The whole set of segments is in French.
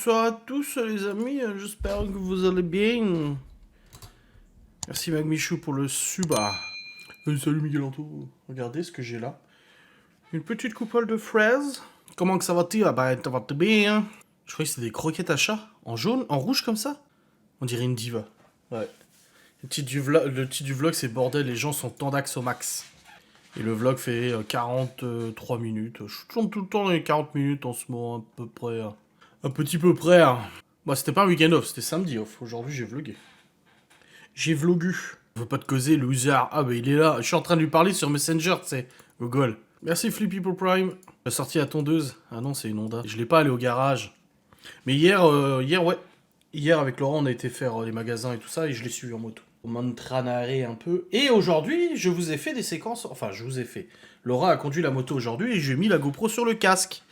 bonsoir à tous les amis, j'espère que vous allez bien. Merci Magmichou pour le suba. Salut Miguel Anto, regardez ce que j'ai là. Une petite coupole de fraises. Comment que ça va-t-il? Bah ça va bien. Hein. Je croyais que c'était des croquettes à chat. En jaune, en rouge comme ça. On dirait une diva. Ouais. Le titre du vlog c'est bordel, les gens sont tendax au max. Et le vlog fait 43 minutes. Je tourne tout le temps dans les 40 minutes en ce moment, à peu près. Un petit peu près. Hein. Bah, c'était pas un week-end off, c'était samedi off. Aujourd'hui, j'ai vlogué. J'ai vlogu. Je veux pas te causer, loser. Ah, bah, il est là. Je suis en train de lui parler sur Messenger, tu sais. Google. Merci Flippy pour Prime. La sortie à tondeuse. Ah non, c'est une Honda. Je l'ai pas allé au garage. Mais hier, ouais. Hier, avec Laurent, on a été faire les magasins et tout ça, et je l'ai suivi en moto. On m'entraînerait un peu. Et aujourd'hui, je vous ai fait des séquences. Enfin, je vous ai fait. Laura a conduit la moto aujourd'hui et j'ai mis la GoPro sur le casque.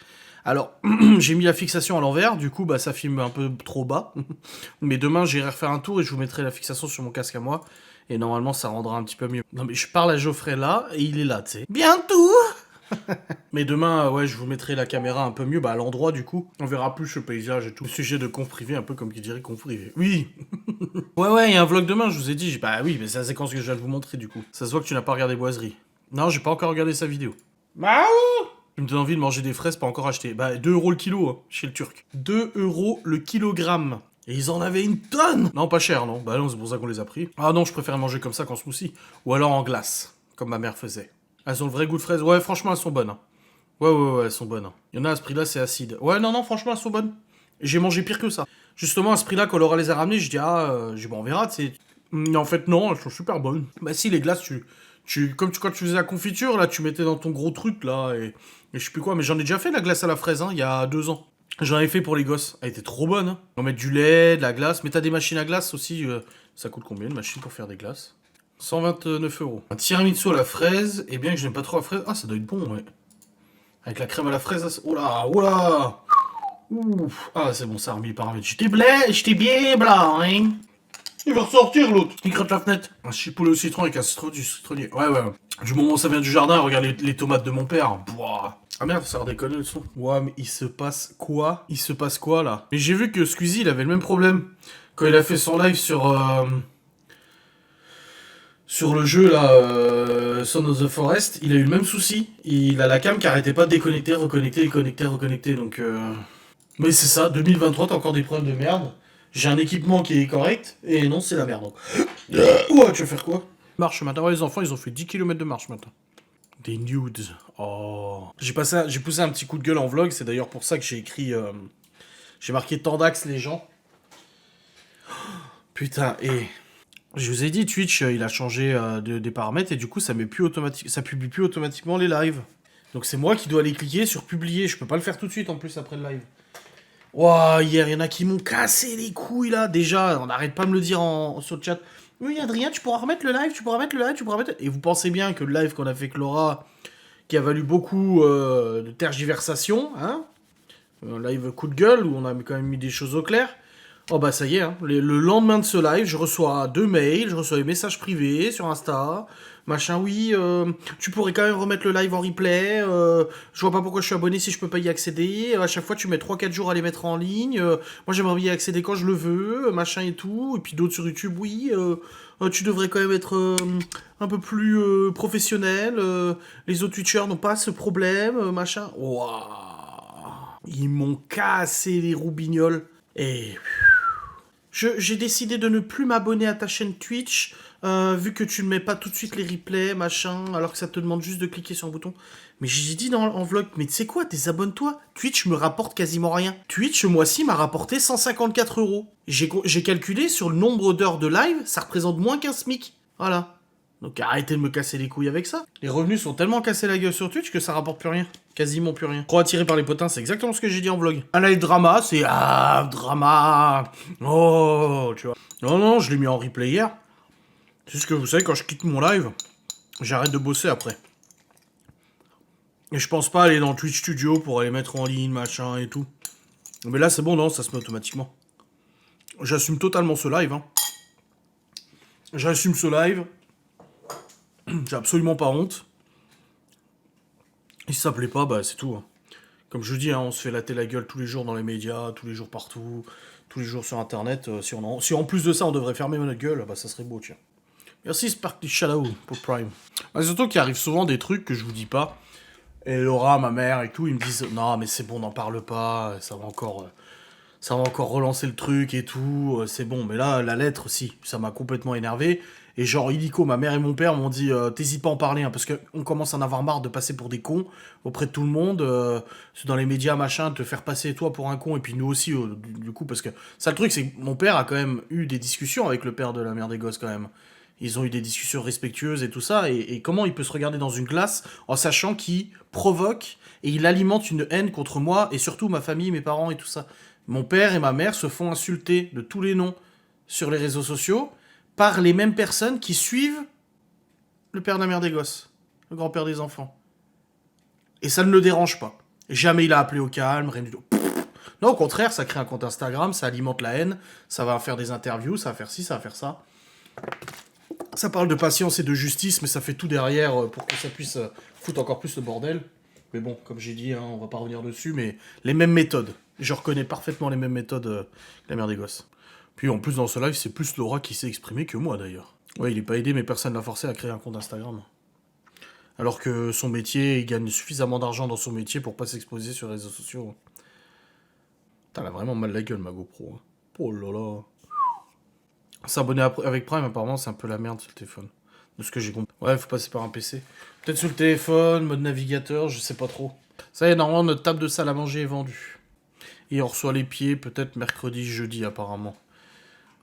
Alors, j'ai mis la fixation à l'envers, du coup, bah, ça filme un peu trop bas. Mais demain, j'irai refaire un tour et je vous mettrai la fixation sur mon casque à moi. Et normalement, ça rendra un petit peu mieux. Non, mais je parle à Geoffrey là, et il est là, tu sais. Bientôt. Mais demain, ouais, je vous mettrai la caméra un peu mieux, bah, à l'endroit, du coup. On verra plus le paysage et tout. Sujet de conf privé, un peu comme qui dirait conf privé. Oui. Ouais, il y a un vlog demain, je vous ai dit. Bah oui, mais c'est la séquence que je viens de vous montrer, du coup. Ça se voit que tu n'as pas regardé Boiserie. Non, j'ai pas encore regardé sa vidéo. Bah tu me donnes envie de manger des fraises pas encore achetées. Bah 2 € le kilo hein, chez le Turc. 2 € le kilogramme. Et ils en avaient une tonne. Non, pas cher, non. Bah non, c'est pour ça qu'on les a pris. Ah non, je préfère manger comme ça qu'en smoothie. Ou alors en glace, comme ma mère faisait. Elles ont le vrai goût de fraise. Ouais, franchement, elles sont bonnes. Hein. Ouais, elles sont bonnes. Hein. Il y en a à ce prix-là, c'est acide. Ouais, non, franchement, elles sont bonnes. J'ai mangé pire que ça. Justement, à ce prix-là, quand Laura les a ramenées, je dis, bon, on verra, tu sais. En fait, non, elles sont super bonnes. Bah si, les glaces, quand tu faisais la confiture, là, tu mettais dans ton gros truc, là, et je sais plus quoi, mais j'en ai déjà fait la glace à la fraise, hein, il y a 2 ans. J'en avais fait pour les gosses. Elle était trop bonne, hein. On met du lait, de la glace, mais t'as des machines à glace aussi. Ça coûte combien, une machine pour faire des glaces? 129 €. Un tiramisu à la fraise, et bien que je n'aime pas trop la fraise. Ah, ça doit être bon, ouais. Avec la crème à la fraise, oh là. Ouf. Ah, c'est bon, ça a remis les paramètres. J'étais bien blanc, hein. Il va ressortir l'autre. Il gratte la fenêtre. Un chipoulet au citron avec du citronnier. Ouais. Du moment où ça vient du jardin, regarde les tomates de mon père. Boah. Ah merde, ça a redéconné le son. Ouais, mais il se passe quoi là? Mais j'ai vu que Squeezie, il avait le même problème. Quand il a fait son live sur le jeu là, Son of the Forest, il a eu le même souci. Il a la cam qui arrêtait pas de déconnecter, reconnecter. Donc, mais c'est ça, 2023, t'as encore des problèmes de merde. J'ai un équipement qui est correct, et non, c'est la merde. Ouais, tu veux faire quoi? Marche ce matin. Ouais, les enfants, ils ont fait 10 km de marche ce matin. Des nudes. Oh. J'ai poussé un petit coup de gueule en vlog, c'est d'ailleurs pour ça que j'ai écrit... j'ai marqué Tendax les gens. Putain, et... Je vous ai dit, Twitch, il a changé des paramètres, et du coup, ça publie plus automatiquement les lives. Donc c'est moi qui dois aller cliquer sur publier. Je peux pas le faire tout de suite, en plus, après le live. Ouah, hier, il y en a qui m'ont cassé les couilles, là. Déjà, on n'arrête pas de me le dire sur le chat. Oui, Adrien, tu pourras remettre le live, tu pourras mettre... Et vous pensez bien que le live qu'on a fait avec Laura, qui a valu beaucoup de tergiversation, hein, un live coup de gueule, où on a quand même mis des choses au clair. Oh bah ça y est, hein. Le lendemain de ce live, je reçois 2 mails, je reçois des messages privés sur Insta, machin, oui, tu pourrais quand même remettre le live en replay, je vois pas pourquoi je suis abonné si je peux pas y accéder, à chaque fois tu mets 3-4 jours à les mettre en ligne, moi j'aimerais y accéder quand je le veux, machin et tout, et puis d'autres sur YouTube, oui, tu devrais quand même être un peu plus professionnel, les autres Twitchers n'ont pas ce problème, machin, waouh, ils m'ont cassé les roubignoles, et... J'ai décidé de ne plus m'abonner à ta chaîne Twitch, vu que tu ne mets pas tout de suite les replays, machin, alors que ça te demande juste de cliquer sur un bouton. Mais j'ai dit en vlog, mais tu sais quoi, désabonne-toi. Twitch me rapporte quasiment rien. Twitch, ce mois-ci, m'a rapporté 154 €. J'ai calculé sur le nombre d'heures de live, ça représente moins qu'un SMIC. Voilà. Donc arrêtez de me casser les couilles avec ça. Les revenus sont tellement cassés la gueule sur Twitch que ça rapporte plus rien. Quasiment plus rien. Trop attiré par les potins, c'est exactement ce que j'ai dit en vlog. Un live drama, c'est drama. Oh, tu vois. Non, je l'ai mis en replay hier. C'est juste que vous savez, quand je quitte mon live, j'arrête de bosser après. Et je pense pas aller dans Twitch Studio pour aller mettre en ligne, machin et tout. Mais là, c'est bon, non, ça se met automatiquement. J'assume totalement ce live, hein. J'assume ce live. J'ai absolument pas honte. Et si ça plaît pas, bah c'est tout. Hein. Comme je vous dis, hein, on se fait latter la gueule tous les jours dans les médias, tous les jours partout, tous les jours sur Internet. Si en plus de ça, on devrait fermer notre gueule, bah ça serait beau, tiens. Merci Sparkly Shadow pour Prime. Bah, surtout qu'il arrive souvent des trucs que je vous dis pas. Et Laura, ma mère et tout, ils me disent « Non, mais c'est bon, n'en parle pas, ça va encore relancer le truc et tout, c'est bon. » Mais là, la lettre, si, ça m'a complètement énervé. Et genre, illico, ma mère et mon père m'ont dit T'hésites pas à en parler, hein, parce qu'on commence à en avoir marre de passer pour des cons auprès de tout le monde, dans les médias, machin, te faire passer toi pour un con, et puis nous aussi, du coup, parce que ça, le truc, c'est que mon père a quand même eu des discussions avec le père de la mère des gosses, quand même. Ils ont eu des discussions respectueuses et tout ça, et comment il peut se regarder dans une glace en sachant qu'il provoque et il alimente une haine contre moi, et surtout ma famille, mes parents et tout ça. Mon père et ma mère se font insulter de tous les noms sur les réseaux sociaux, par les mêmes personnes qui suivent le père de la mère des gosses, le grand-père des enfants. Et ça ne le dérange pas. Jamais il a appelé au calme, rien du tout. Non, au contraire, ça crée un compte Instagram, ça alimente la haine, ça va faire des interviews, ça va faire ci, ça va faire ça. Ça parle de patience et de justice, mais ça fait tout derrière pour que ça puisse foutre encore plus le bordel. Mais bon, comme j'ai dit, hein, on va pas revenir dessus, mais les mêmes méthodes. Je reconnais parfaitement les mêmes méthodes que la mère des gosses. Puis en plus dans ce live, c'est plus Laura qui s'est exprimée que moi d'ailleurs. Ouais, il est pas aidé, mais personne l'a forcé à créer un compte Instagram. Alors que son métier, il gagne suffisamment d'argent dans son métier pour pas s'exposer sur les réseaux sociaux. Putain, elle a vraiment mal la gueule, ma GoPro. Oh là là. S'abonner avec Prime, apparemment, c'est un peu la merde sur le téléphone. De ce que j'ai compris. Ouais, faut passer par un PC. Peut-être sur le téléphone, mode navigateur, je sais pas trop. Ça y est, normalement, notre table de salle à manger est vendue. Et on reçoit les pieds peut-être mercredi, jeudi, apparemment.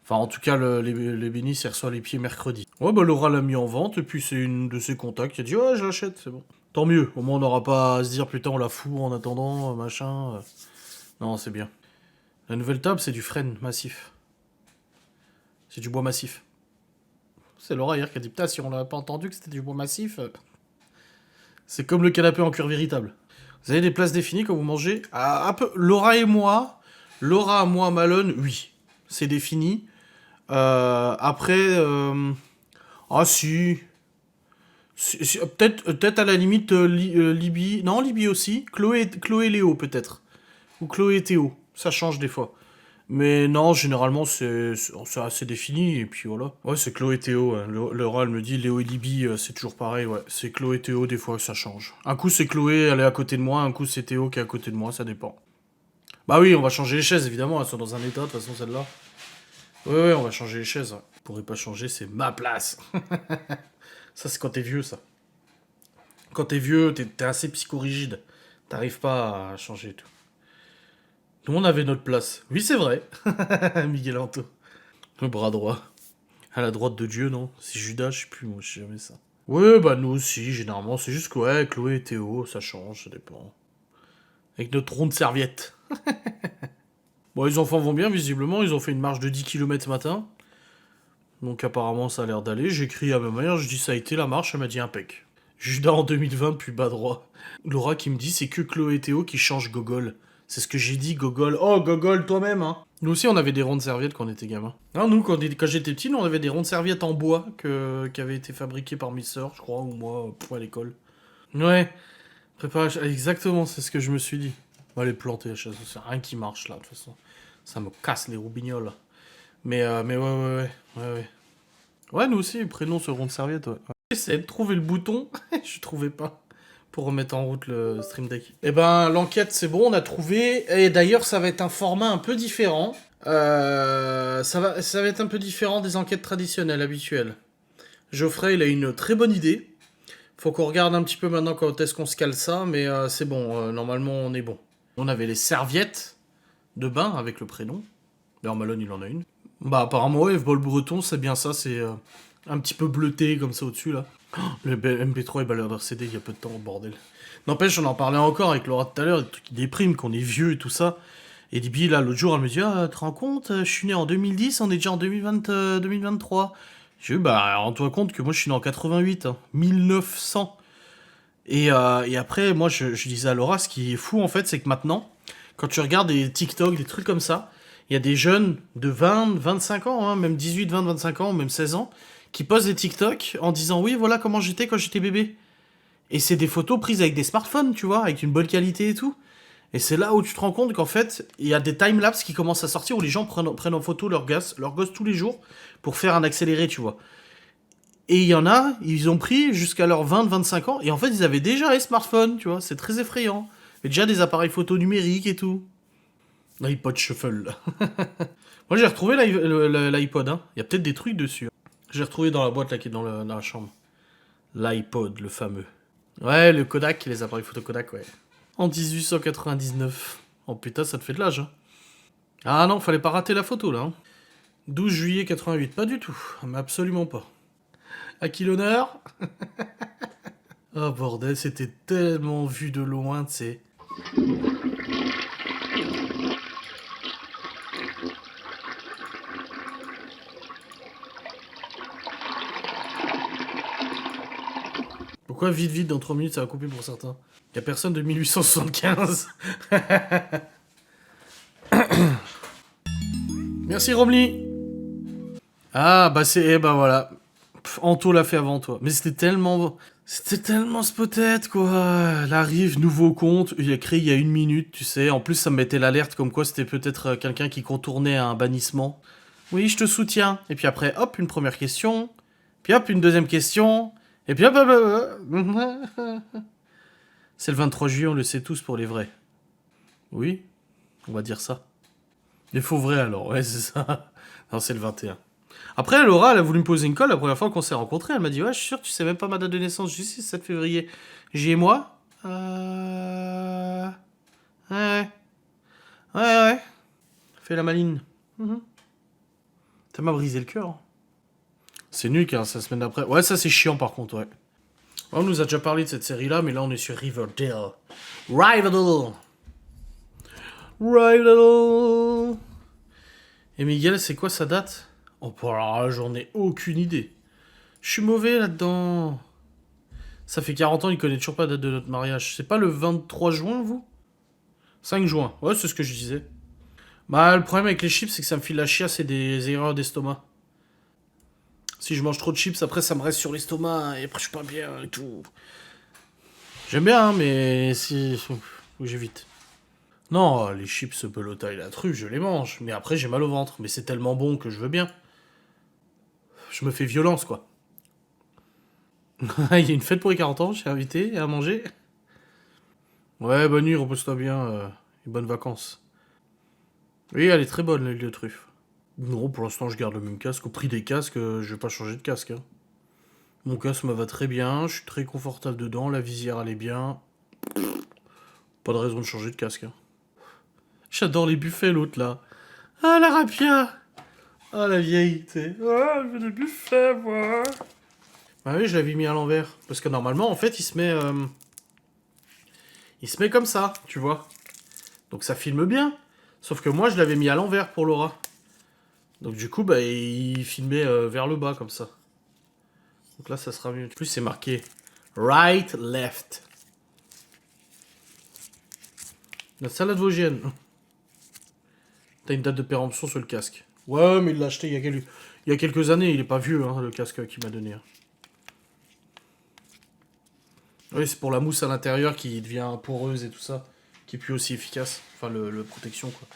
Enfin, en tout cas, les bénis, il reçoit les pieds mercredi. Ouais, bah Laura l'a mis en vente, et puis c'est une de ses contacts qui a dit « Ouais, je l'achète, c'est bon. » Tant mieux, au moins on n'aura pas à se dire « Putain, on la fout en attendant, machin. » Non, c'est bien. La nouvelle table, c'est du frêne massif. C'est du bois massif. C'est Laura hier qui a dit « Putain, si on l'avait pas entendu que c'était du bois massif... » C'est comme le canapé en cuir véritable. Vous avez des places définies quand vous mangez un peu. Laura, moi, Malone, oui. C'est défini. Après... Ah si. Peut-être à la limite Libye. Non, Libye aussi. Chloé et Léo, peut-être. Ou Chloé et Théo. Ça change des fois. Mais non, généralement, c'est assez défini, et puis voilà. Ouais, c'est Chloé et Théo. Hein. Laura, elle me dit, Léo et Libye, c'est toujours pareil, ouais. C'est Chloé et Théo, des fois, ça change. Un coup, c'est Chloé, elle est à côté de moi, un coup, c'est Théo qui est à côté de moi, ça dépend. Bah oui, on va changer les chaises, évidemment, elles sont dans un état, de toute façon, celle-là. Ouais, on va changer les chaises. Ouais. On pourrait pas changer, c'est ma place. Ça, c'est quand t'es vieux, ça. Quand t'es vieux, t'es assez psychorigide. T'arrives pas à changer tout. Nous, on avait notre place. Oui, c'est vrai. Miguel Anto. Le bras droit. À la droite de Dieu, non? C'est Judas, je sais plus, moi, je sais jamais ça. Ouais, bah nous aussi, généralement. C'est juste que, ouais, Chloé et Théo, ça change, ça dépend. Avec notre ronde serviette. Bon, les enfants vont bien, visiblement. Ils ont fait une marche de 10 km ce matin. Donc apparemment, ça a l'air d'aller. J'écris à ma mère, je dis ça a été la marche, elle m'a dit impec. Judas en 2020, puis bas droit. Laura qui me dit, c'est que Chloé et Théo qui changent Gogol. C'est ce que j'ai dit, Gogol. Oh, Gogol, toi-même, hein. Nous aussi, on avait des rondes serviettes quand on était gamin. Non, nous, quand j'étais petit, nous, on avait des rondes serviettes en bois qui avaient été fabriquées par mes sœurs, je crois, ou moi, à l'école. Ouais, préparation, exactement, c'est ce que je me suis dit. On va les planter, c'est rien qui marche, là, de toute façon. Ça me casse les roubignoles. Mais ouais. Ouais, nous aussi, prénom sur ronde serviette, ouais. J'essayais de trouver le bouton, je trouvais pas. Pour remettre en route le Stream Deck. Eh ben, l'enquête, c'est bon, on a trouvé. Et d'ailleurs, ça va être un format un peu différent. Ça va être un peu différent des enquêtes traditionnelles, habituelles. Geoffrey, il a une très bonne idée. Faut qu'on regarde un petit peu maintenant quand est-ce qu'on se cale ça, mais c'est bon, normalement, on est bon. On avait les serviettes de bain avec le prénom. D'ailleurs, Malone, il en a une. Bah, apparemment, ouais, Vol Breton, c'est bien ça, c'est un petit peu bleuté comme ça au-dessus, là. Oh, le MP3 est balayeur CD il y a peu de temps, bordel. N'empêche, on en parlait encore avec Laura tout à l'heure, des trucs qui dépriment, qu'on est vieux et tout ça. Et Libby, là, l'autre jour, elle me dit ah, tu te rends compte, je suis né en 2010, on est déjà en 2023. Je dis bah, rends-toi compte que moi, je suis né en 88, hein, 1900. Et après, moi, je disais à Laura, ce qui est fou, en fait, c'est que maintenant, quand tu regardes des TikTok, des trucs comme ça, il y a des jeunes de 20, 25 ans, hein, même 18, 20, 25 ans, même 16 ans, qui posent des TikTok en disant oui, voilà comment j'étais quand j'étais bébé. Et c'est des photos prises avec des smartphones, tu vois, avec une bonne qualité et tout. Et c'est là où tu te rends compte qu'en fait, il y a des timelapses qui commencent à sortir où les gens prennent en photo leurs gosses tous les jours pour faire un accéléré, tu vois. Et il y en a, ils ont pris jusqu'à leurs 20-25 ans, et en fait, ils avaient déjà les smartphones, tu vois. C'est très effrayant. Et déjà des appareils photo numériques et tout. L'iPod Shuffle, là. Moi, j'ai retrouvé l'iPod, hein. Il y a peut-être des trucs dessus. J'ai retrouvé dans la boîte, là, qui est dans la chambre. L'iPod, le fameux. Ouais, le Kodak, les appareils photo Kodak, ouais. En 1899. Oh putain, ça te fait de l'âge, hein. Ah non, fallait pas rater la photo, là. Hein. 12 juillet 88, pas du tout. Mais absolument pas. À qui l'honneur? Oh bordel, c'était tellement vu de loin, tu sais. Pourquoi vite, dans 3 minutes, ça va couper pour certains? Y a personne de 1875. Merci Romly. Ah bah c'est... Eh bah voilà. Anto l'a fait avant toi. Mais c'était tellement... C'était tellement spotette, quoi. Elle arrive, nouveau compte, il a créé il y a 1 minute, tu sais. En plus, ça me mettait l'alerte comme quoi c'était peut-être quelqu'un qui contournait un bannissement. Oui, je te soutiens. Et puis après, hop, une première question. Puis hop, une deuxième question. Et puis hop, hop, hop. C'est le 23 juillet, on le sait tous pour les vrais. Oui, on va dire ça. Les faux vrais alors, ouais, c'est ça. Non, c'est le 21. Après, Laura, elle a voulu me poser une colle la première fois qu'on s'est rencontrés. Elle m'a dit, ouais, je suis sûr, tu sais même pas ma date de naissance. Je suis 7 février. J'ai et moi Ouais. Ouais. Fais la maline. Mhm. Ça m'a brisé le cœur. C'est nul, car c'est la semaine d'après. Ouais, ça, c'est chiant, par contre, ouais. On nous a déjà parlé de cette série-là, mais là, on est sur Riverdale. Riverdale. Et Miguel, c'est quoi sa date? Oh, alors là, j'en ai aucune idée. Je suis mauvais là-dedans. Ça fait 40 ans, il connaît toujours pas la date de notre mariage. C'est pas le 23 juin, vous? 5 juin. Ouais, c'est ce que je disais. Bah, le problème avec les chips, c'est que ça me file la chiasse et des erreurs d'estomac. Si je mange trop de chips, après, ça me reste sur l'estomac et après, je suis pas bien et tout. J'aime bien, hein, mais si... Faut que j'évite. Non, les chips pelota et la truffe, je les mange. Mais après, j'ai mal au ventre. Mais c'est tellement bon que je veux bien. Je me fais violence, quoi. Il y a une fête pour les 40 ans, j'ai invité à manger. Ouais, bonne nuit, repose-toi bien. Et bonnes vacances. Oui, elle est très bonne, l'huile de truffe. Non, pour l'instant, je garde le même casque. Au prix des casques, je vais pas changer de casque. Hein. Mon casque me va très bien, je suis très confortable dedans, la visière, elle est bien. Pas de raison de changer de casque. Hein. J'adore les buffets, l'autre, là. Ah, la rapia. Ah, la vieille, tu sais. Ah, je veux des buffets, moi. Ah oui, je l'avais mis à l'envers. Parce que normalement, en fait, il se met... Il se met comme ça, tu vois. Donc ça filme bien. Sauf que moi, je l'avais mis à l'envers pour Laura. Donc du coup, bah, il filmait vers le bas, comme ça. Donc là, ça sera mieux. En plus, c'est marqué right, left. La salade vosgienne. T'as une date de péremption sur le casque. Ouais, mais il l'a acheté il y a quelques années. Il est pas vieux, hein, le casque qu'il m'a donné. Hein. Oui, c'est pour la mousse à l'intérieur qui devient poreuse et tout ça. Qui est plus aussi efficace. Enfin, le protection, quoi.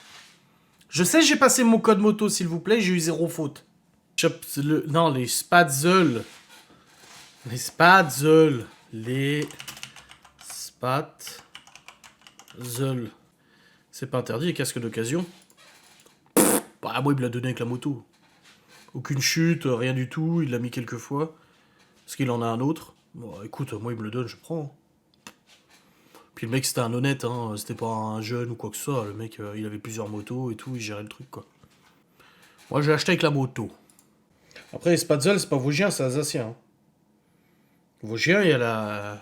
Je sais, j'ai passé mon code moto, s'il vous plaît. J'ai eu 0 faute. Non, les Spatzel. Les Spatzel. Les Spatzel. C'est pas interdit, les casques d'occasion. Bah, moi, il me l'a donné avec la moto. Aucune chute, rien du tout. Il l'a mis quelques fois. Parce qu'il en a un autre. Bon, écoute, moi, il me le donne, je prends. Puis le mec, c'était un honnête, hein. C'était pas un jeune ou quoi que ce soit. Le mec, il avait plusieurs motos et tout. Il gérait le truc, quoi. Moi, j'ai acheté avec la moto. Après, les Spatzel, c'est pas vosgien, c'est alsacien. Hein. Vosgien, il y a la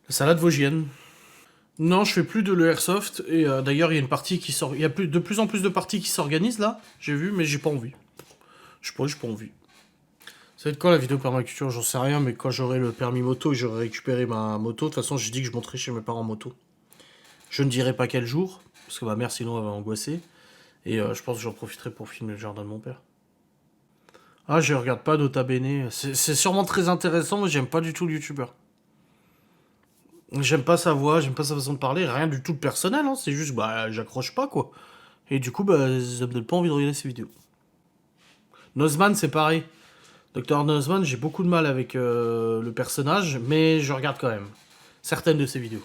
salade vosgienne. Non, je fais plus de l'airsoft. Et d'ailleurs, il y a une partie qui sort. Il y a de plus en plus de parties qui s'organisent là. J'ai vu, mais j'ai pas envie. Je sais pas, j'ai pas envie. Ça va être quand la vidéo permaculture? J'en sais rien, mais quand j'aurai le permis moto et j'aurai récupéré ma moto, de toute façon, j'ai dit que je monterai chez mes parents en moto. Je ne dirai pas quel jour, parce que ma mère sinon elle va angoisser. Et je pense que j'en profiterai pour filmer le jardin de mon père. Ah, je regarde pas Nota Bene. C'est sûrement très intéressant, mais j'aime pas du tout le youtubeur. J'aime pas sa voix, j'aime pas sa façon de parler, rien du tout de personnel, hein. C'est juste, bah, j'accroche pas, quoi. Et du coup, bah, ça me donne pas envie de regarder ses vidéos. Nozman, c'est pareil. Dr. Nozman, j'ai beaucoup de mal avec le personnage, mais je regarde quand même certaines de ses vidéos.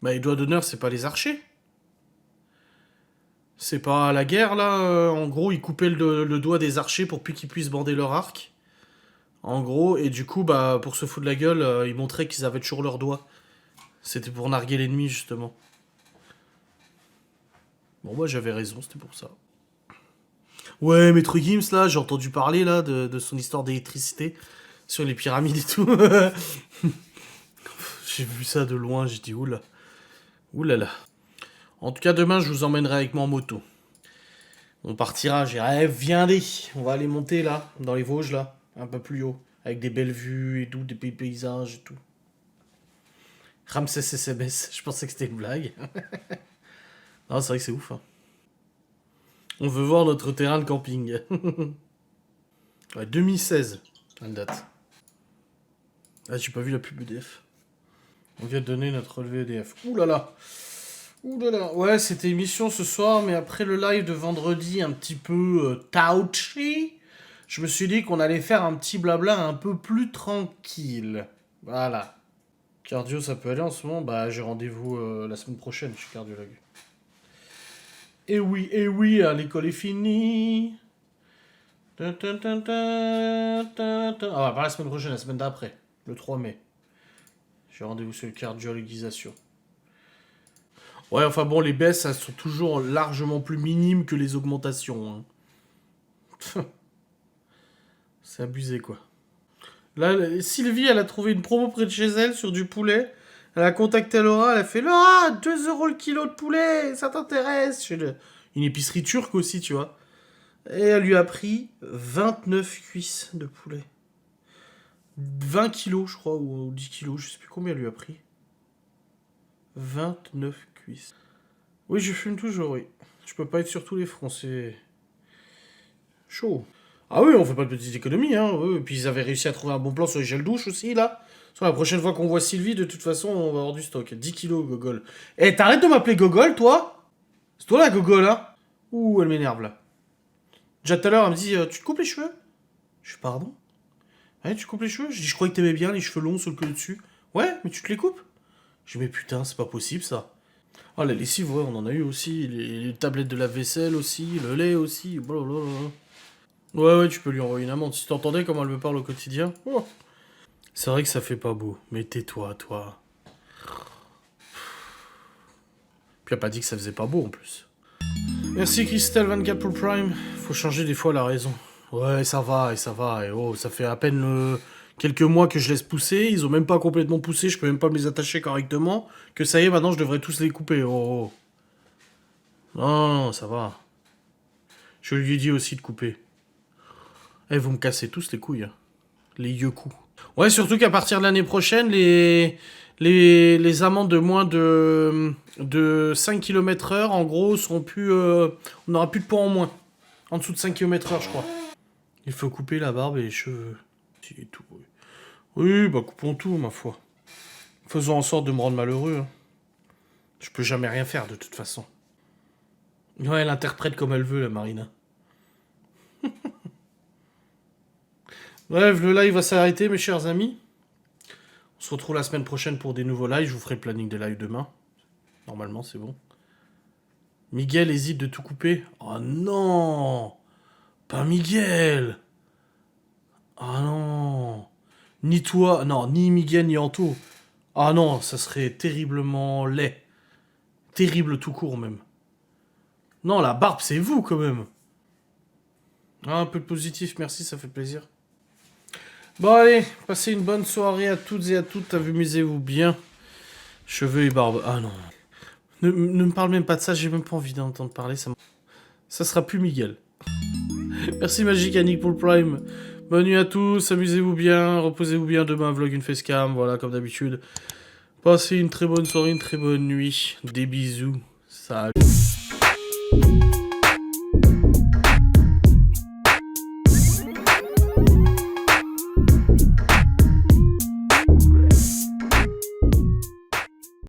Bah, les doigts d'honneur, c'est pas les archers. C'est pas la guerre, là. En gros, ils coupaient le doigt des archers pour plus qu'ils puissent bander leur arc. En gros, et du coup, bah, pour se foutre de la gueule, ils montraient qu'ils avaient toujours leurs doigts. C'était pour narguer l'ennemi, justement. Bon, bah, j'avais raison, c'était pour ça. Ouais, Maître Gims, là, j'ai entendu parler, là, de son histoire d'électricité sur les pyramides et tout. J'ai vu ça de loin, j'ai dit, oula. Oulala. En tout cas, demain, je vous emmènerai avec moi en moto. On partira, j'irai, viendez, on va aller monter, là, dans les Vosges, là, un peu plus haut, avec des belles vues et tout, des paysages et tout. Ramsès SMS, je pensais que c'était une blague. Non, c'est vrai que c'est ouf, hein. On veut voir notre terrain de camping. Ouais, 2016, la date. Ah, j'ai pas vu la pub EDF. On vient de donner notre relevé EDF. Ouh là là. Ouh là là. Ouais, c'était émission ce soir, mais après le live de vendredi un petit peu touchy, je me suis dit qu'on allait faire un petit blabla un peu plus tranquille. Voilà. Cardio, ça peut aller en ce moment. Bah, j'ai rendez-vous la semaine prochaine chez cardiologue. Et oui, l'école est finie. Ah, pas la semaine prochaine, la semaine d'après, le 3 mai. J'ai rendez-vous sur le cardiologisation. Ouais, enfin bon, les baisses, elles sont toujours largement plus minimes que les augmentations. Hein. C'est abusé, quoi. Là, Sylvie, elle a trouvé une promo près de chez elle sur du poulet. Elle a contacté Laura, elle a fait « Laura, 2 € le kilo de poulet, ça t'intéresse ?» Chez une épicerie turque aussi, tu vois. Et elle lui a pris 29 cuisses de poulet. 20 kilos, je crois, ou 10 kilos, je sais plus combien elle lui a pris. 29 cuisses. Oui, je fume toujours, oui. Je peux pas être sur tous les fronts, c'est chaud. Ah oui, on fait pas de petites économies, hein. Oui, et puis ils avaient réussi à trouver un bon plan sur les gels douche aussi, là. Sur la prochaine fois qu'on voit Sylvie, de toute façon, on va avoir du stock. 10 kilos, Gogol. Eh, t'arrêtes de m'appeler Gogol, toi? C'est toi la Gogol, hein? Ouh, elle m'énerve, là. Déjà tout à l'heure, elle me dit, tu te coupes les cheveux? Je fais, pardon? Ouais, tu coupes les cheveux? Je dis, je croyais que t'aimais bien les cheveux longs sur le col dessus. Ouais, mais tu te les coupes? Je dis, mais putain, c'est pas possible, ça. Ah, la lessive, ouais, on en a eu aussi. Les tablettes de la vaisselle aussi, le lait aussi, blablabla. Ouais, tu peux lui envoyer une amende. Si t'entendais comment elle me parle au quotidien. Oh. C'est vrai que ça fait pas beau. Mais tais-toi, toi. Puis elle a pas dit que ça faisait pas beau, en plus. Merci, Crystal24 pour le Prime. Faut changer des fois la raison. Ouais, ça va, et oh, ça fait à peine quelques mois que je laisse pousser. Ils ont même pas complètement poussé, je peux même pas me les attacher correctement. Que ça y est, maintenant je devrais tous les couper. Oh. Non, ça va. Je lui ai dit aussi de couper. Eh, vous me cassez tous les couilles. Hein. Les yoku. Ouais, surtout qu'à partir de l'année prochaine, les amendes de moins de 5 km/h, en gros, seront plus. On n'aura plus de poids en moins. En dessous de 5 km/h, je crois. Il faut couper la barbe et les cheveux. C'est tout. Oui, bah coupons tout, ma foi. Faisons en sorte de me rendre malheureux. Hein. Je peux jamais rien faire, de toute façon. Ouais, elle interprète comme elle veut, la Marina. Bref, le live va s'arrêter, mes chers amis. On se retrouve la semaine prochaine pour des nouveaux lives. Je vous ferai le planning des lives demain. Normalement, c'est bon. Miguel hésite de tout couper. Oh non! Pas Miguel! Ah non! Ni toi, non, ni Miguel, ni Anto. Ah non, ça serait terriblement laid. Terrible tout court, même. Non, la barbe, c'est vous, quand même. Ah, un peu de positif, merci, ça fait plaisir. Bon, allez, passez une bonne soirée à toutes et à toutes. Amusez-vous bien. Cheveux et barbe. Ah non. Ne me parle même pas de ça, j'ai même pas envie d'entendre parler. Ça sera plus Miguel. Merci Magic Annick pour le Prime. Bonne nuit à tous, amusez-vous bien, reposez-vous bien demain, vlog une facecam, voilà, comme d'habitude. Passez une très bonne soirée, une très bonne nuit. Des bisous. Salut.